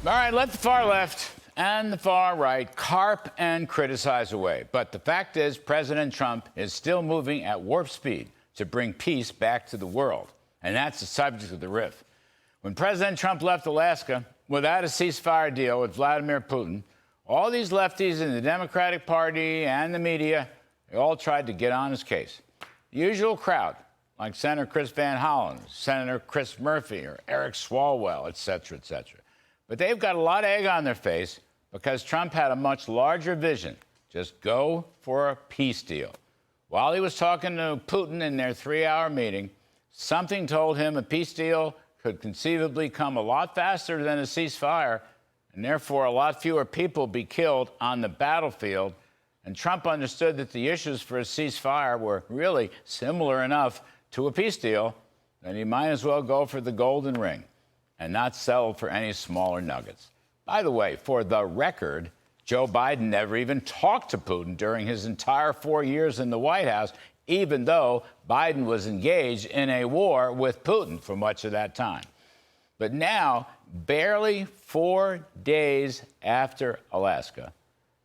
All right, let the far left and the far right carp and criticize away. But the fact is, President Trump is still moving at warp speed to bring peace back to the world. And that's the subject of the riff. When President Trump left Alaska without a ceasefire deal with Vladimir Putin, all these lefties in the Democratic Party and the media, they all tried to get on his case. The usual crowd, like Senator Chris Van Hollen, Senator Chris Murphy, or Eric Swalwell, et cetera, et cetera. But they've got a lot of egg on their face because Trump had a much larger vision. Just go for a peace deal. While he was talking to Putin in their 3-hour meeting, something told him a peace deal could conceivably come a lot faster than a ceasefire, and therefore a lot fewer people be killed on the battlefield. And Trump understood that the issues for a ceasefire were really similar enough to a peace deal that he might as well go for the golden ring and not settle for any smaller nuggets. By the way, for the record, Joe Biden never even talked to Putin during his entire 4 years in the White House, even though Biden was engaged in a war with Putin for much of that time. But now, barely 4 days after Alaska,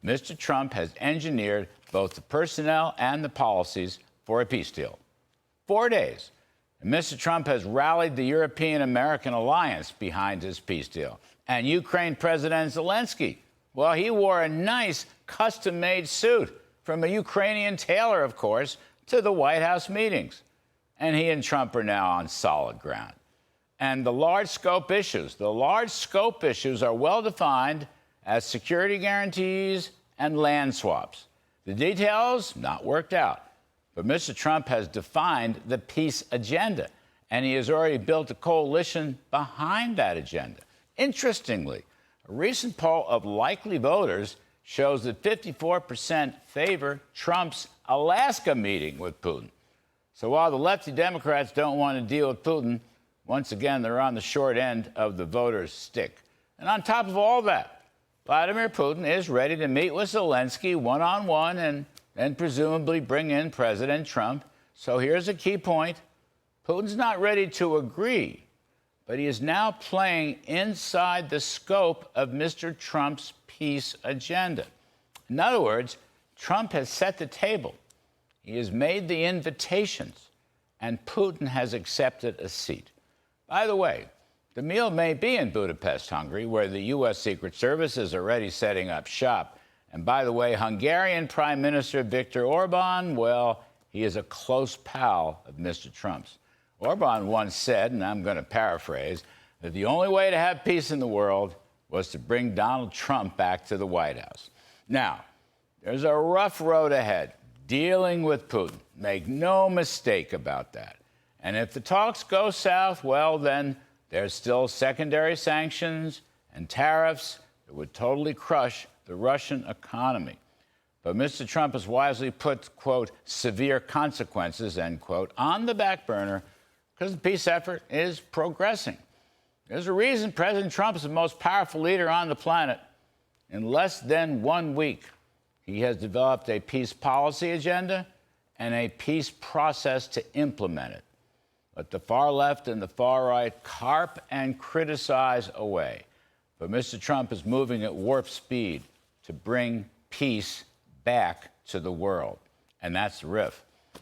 Mr. Trump has engineered both the personnel and the policies for a peace deal. 4 days. And Mr. Trump has rallied the European-American alliance behind his peace deal. And Ukraine President Zelensky, well, he wore a nice custom-made suit from a Ukrainian tailor, of course, to the White House meetings. And he and Trump are now on solid ground. And the large scope issues are well-defined as security guarantees and land swaps. The details, not worked out. But Mr. Trump has defined the peace agenda, and he has already built a coalition behind that agenda. Interestingly, a recent poll of likely voters shows that 54% favor Trump's Alaska meeting with Putin. So while the lefty Democrats don't want to deal with Putin, once again, they're on the short end of the voters' stick. And on top of all that, Vladimir Putin is ready to meet with Zelensky one-on-one and then presumably bring in President Trump. So here's a key point. Putin's not ready to agree, but he is now playing inside the scope of Mr. Trump's peace agenda. In other words, Trump has set the table. He has made the invitations, and Putin has accepted a seat. By the way, the meal may be in Budapest, Hungary, where the U.S. Secret Service is already setting up shop. And by the way, Hungarian Prime Minister Viktor Orban, well, he is a close pal of Mr. Trump's. Orban once said, and I'm going to paraphrase, that the only way to have peace in the world was to bring Donald Trump back to the White House. Now, there's a rough road ahead, dealing with Putin. Make no mistake about that. And if the talks go south, well, then there's still secondary sanctions and tariffs that would totally crush the Russian economy. But Mr. Trump has wisely put, quote, severe consequences, end quote, on the back burner because the peace effort is progressing. There's a reason President Trump is the most powerful leader on the planet. In less than 1 week, he has developed a peace policy agenda and a peace process to implement it. But the far left and the far right carp and criticize away. But Mr. Trump is moving at warp speed to bring peace back to the world. And that's the riff.